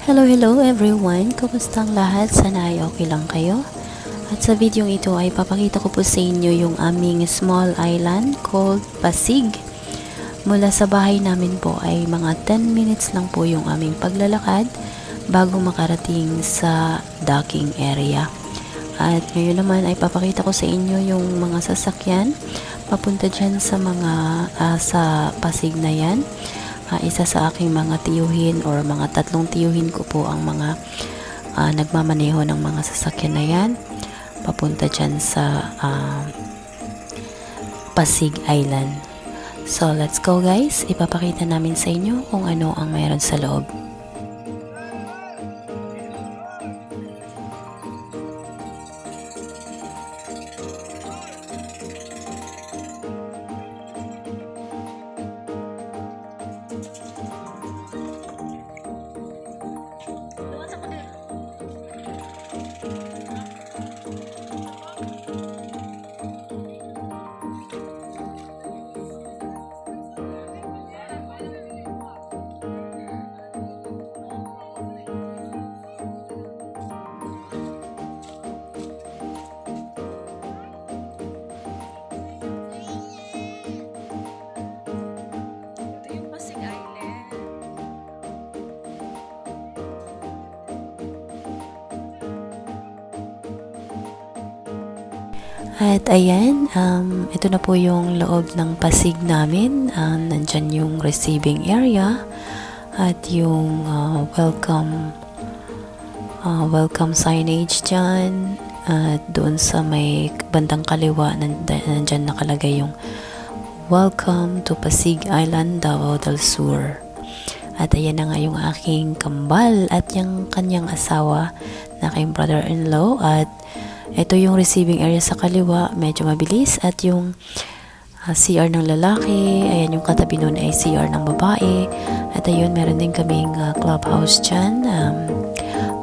Hello everyone! Kumusta ang lahat? Sana ay okay lang kayo. At sa video ito ay papakita ko po sa inyo yung aming small island called Pasig. Mula sa bahay namin po ay mga 10 minutes lang po yung aming paglalakad bago makarating sa docking area. At ngayon naman ay papakita ko sa inyo yung mga sasakyan papunta dyan sa sa Pasig na yan. Isa sa aking mga tiyuhin or mga tatlong tiyuhin ko po ang mga nagmamaneho ng mga sasakyan na yan papunta dyan sa Pasig Island. So let's go guys, ipapakita namin sa inyo kung ano ang mayroon sa loob. At ayan, ito na po yung loob ng Pasig namin. Nandyan yung receiving area at yung welcome signage dyan. At doon sa may bandang kaliwa, nandyan nakalagay yung Welcome to Pasig Island, Davao del Sur. At ayan na nga yung aking kambal at yung kanyang asawa na aking brother-in-law. At ito yung receiving area sa kaliwa, medyo mabilis. At yung CR ng lalaki, ayan yung katabi nun ay CR ng babae. At ayun, meron din kaming clubhouse dyan,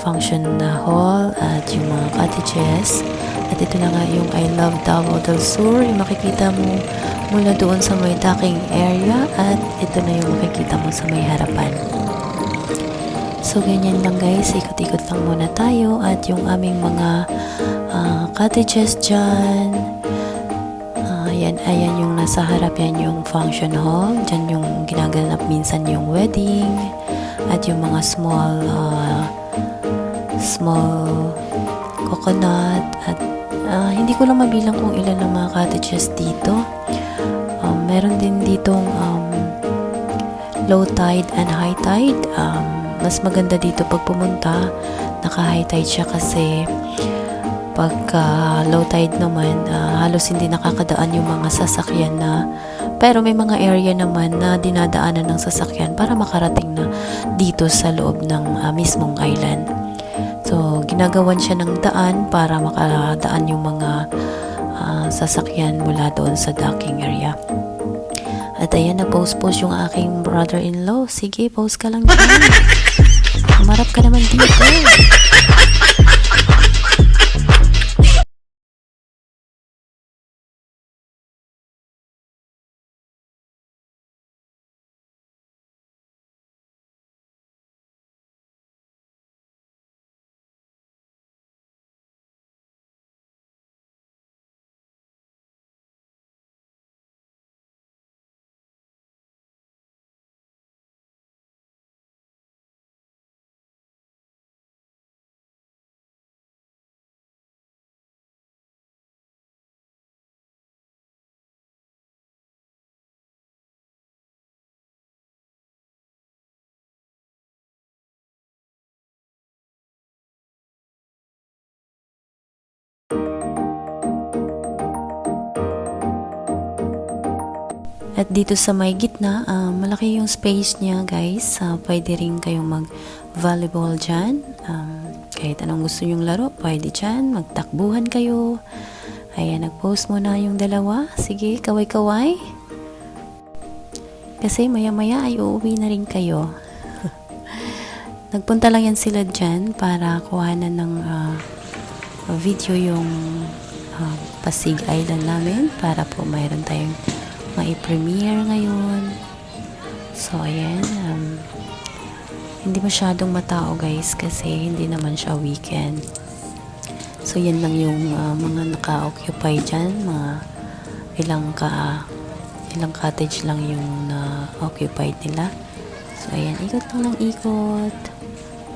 function hall at yung mga cottages. At ito na nga yung I Love Davao del Sur, yung makikita mo mula doon sa may docking area. At ito na yung makikita mo sa may harapan. So ganyan lang guys, ikot-ikot lang muna tayo. At yung aming mga cottages dyan, ayan yung nasa harap, yan yung function hall, dyan yung ginaganap minsan yung wedding. At yung mga small coconut. At hindi ko lang mabilang kung ilan ang mga cottages dito. Meron din ditong low tide and high tide. Mas maganda dito pag pumunta, naka high tide siya kasi pagka low tide naman, halos hindi nakakadaan yung mga sasakyan na, pero may mga area naman na dinadaanan ng sasakyan para makarating na dito sa loob ng mismong island. So ginagawan siya ng daan para makadaan yung mga sasakyan mula doon sa docking area. At ayan, nag-post yung aking brother-in-law. Sige, post ka lang dyan. Umarap ka naman dito. At dito sa may gitna, malaki yung space niya guys. Pwede rin kayong mag-volleyball dyan. Kahit anong gusto nyong laro, pwede dyan. Magtakbuhan kayo. Ayan, nag-post muna yung dalawa. Sige, kaway-kaway. Kasi maya-maya ay uuwi na rin kayo. Nagpunta lang yan sila dyan para kuhanan ng video yung Pasig Island namin para po mayroon tayong mai-premiere ngayon. So ayan, hindi masyadong matao guys kasi hindi naman siya weekend. So yan lang yung mga naka-occupy dyan, mga ilang cottage lang yung na-occupied nila. So ayan, ikot lang ng ikot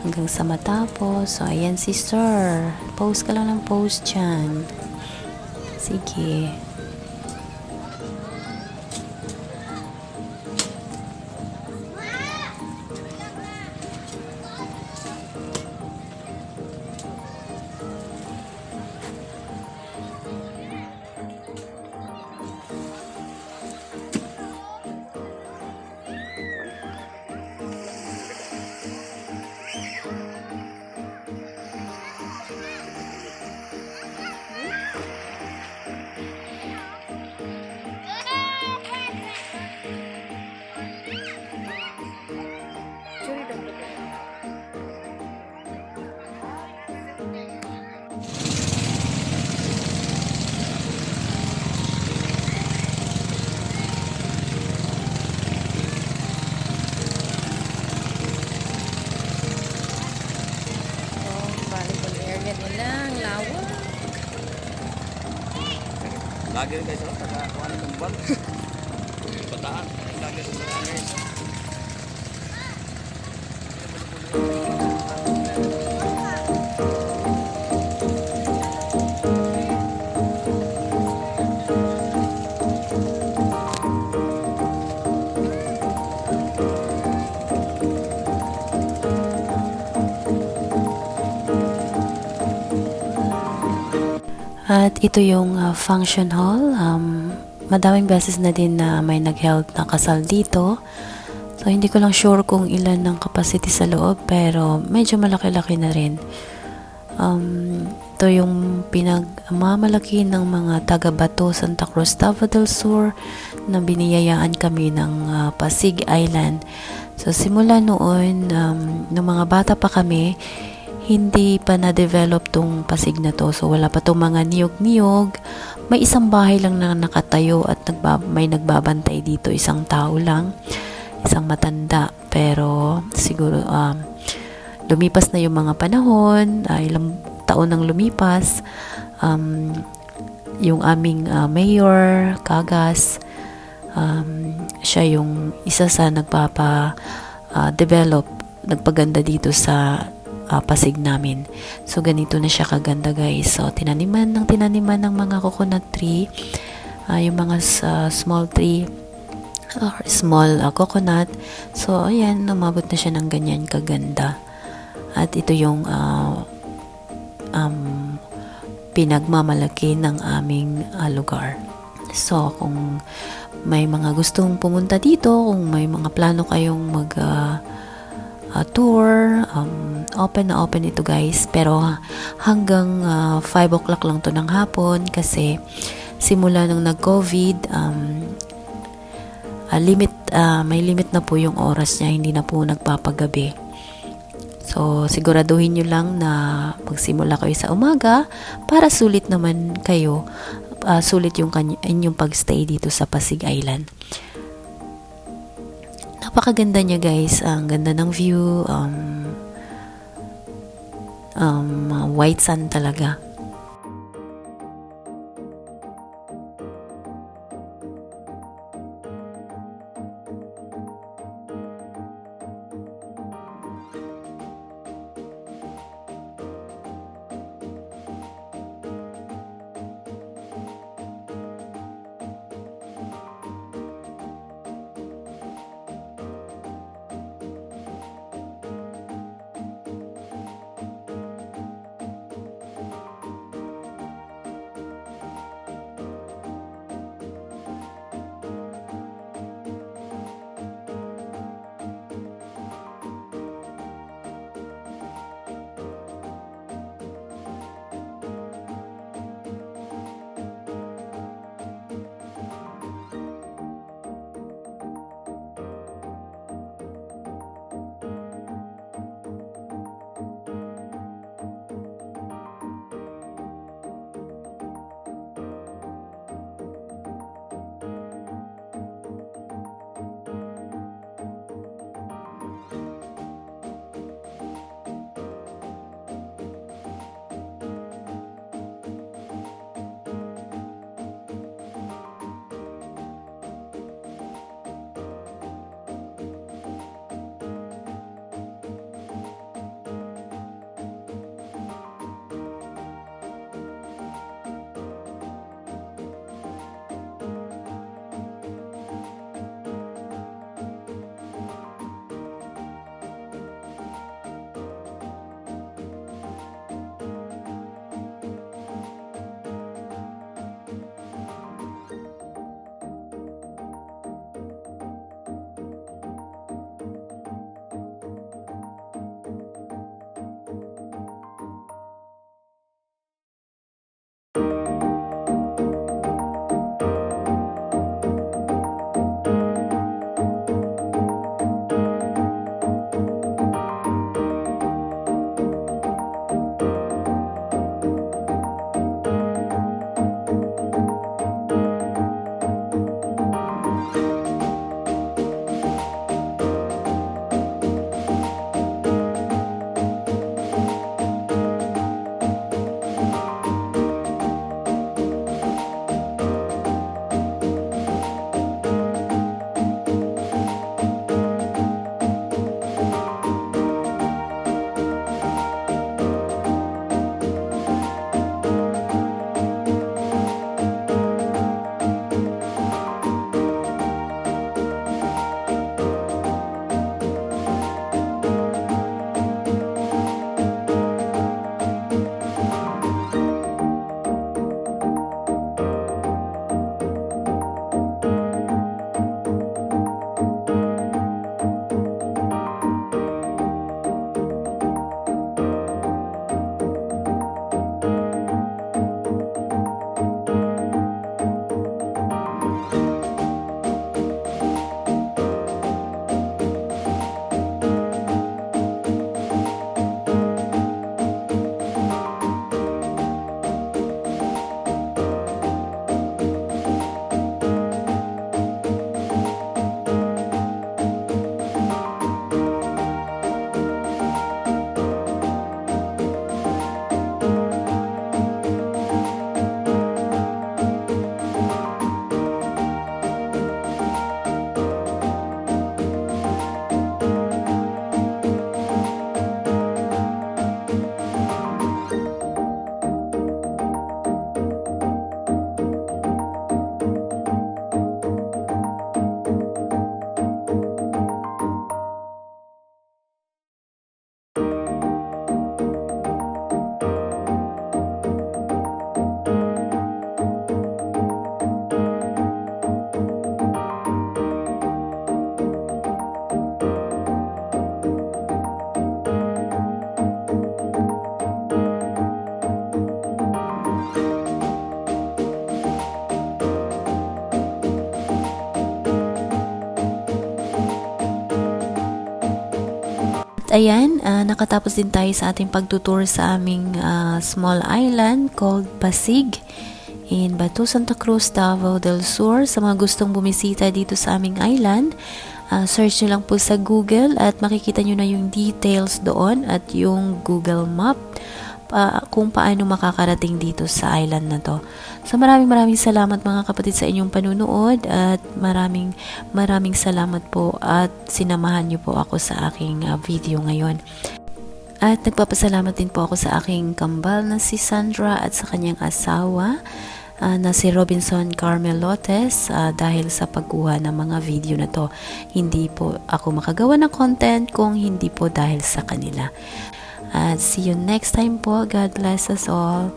hanggang sa matapos. So ayan si Sir, post ka lang ng post dyan. Sige. Lagi rin guys, taga-kuha ng buwan. Bataan, lagi sa bataan guys. At ito yung function hall. Madaming beses na din na may nag-held na kasal dito. So, hindi ko lang sure kung ilan ng capacity sa loob, pero medyo malaki-laki na rin. Ito yung pinagmamalaki ng mga taga-Bato Santa Cruz Davao del Sur na biniyayaan kami ng Pasig Island. So, simula noon, nung mga bata pa kami, hindi pa na-develop tong Pasig na to. So, wala pa tong mga niyog-niyog. May isang bahay lang na nakatayo at may nagbabantay dito. Isang tao lang. Isang matanda. Pero, siguro, lumipas na yung mga panahon. Ilang taon nang lumipas. Yung aming mayor, Kagas, siya yung isa sa nagpapa-develop, nagpaganda dito sa Pasig namin. So, ganito na siya kaganda guys. So, tinaniman ng mga coconut tree. Yung mga small tree or small coconut. So, ayan, umabot na siya ng ganyan kaganda. At ito yung pinagmamalaki ng aming lugar. So, kung may mga gustong pumunta dito, kung may mga plano kayong tour, open na open ito guys, pero hanggang 5 o'clock lang to ng hapon kasi simula nung nag-COVID, may limit na po yung oras niya, hindi na po nagpapagabi. So, siguraduhin nyo lang na magsimula kayo sa umaga para sulit naman kayo, sulit yung inyong pagstay dito sa Pasig Island. Napakaganda niya guys, ang ganda ng view, white sand talaga. ayan, nakatapos din tayo sa ating pagtutour sa aming small island called Pasig in Batu, Santa Cruz, Davao del Sur. Sa mga gustong bumisita dito sa aming island, search nyo lang po sa Google at makikita nyo na yung details doon at yung Google Map kung paano makakarating dito sa island na to. So maraming salamat mga kapatid sa inyong panunood at maraming salamat po at sinamahan nyo po ako sa aking video ngayon. At nagpapasalamat din po ako sa aking kambal na si Sandra at sa kanyang asawa na si Robinson Carmelotes dahil sa pagkuha ng mga video na to. Hindi po ako makagawa ng content kung hindi po dahil sa kanila. At see you next time po. God bless us all.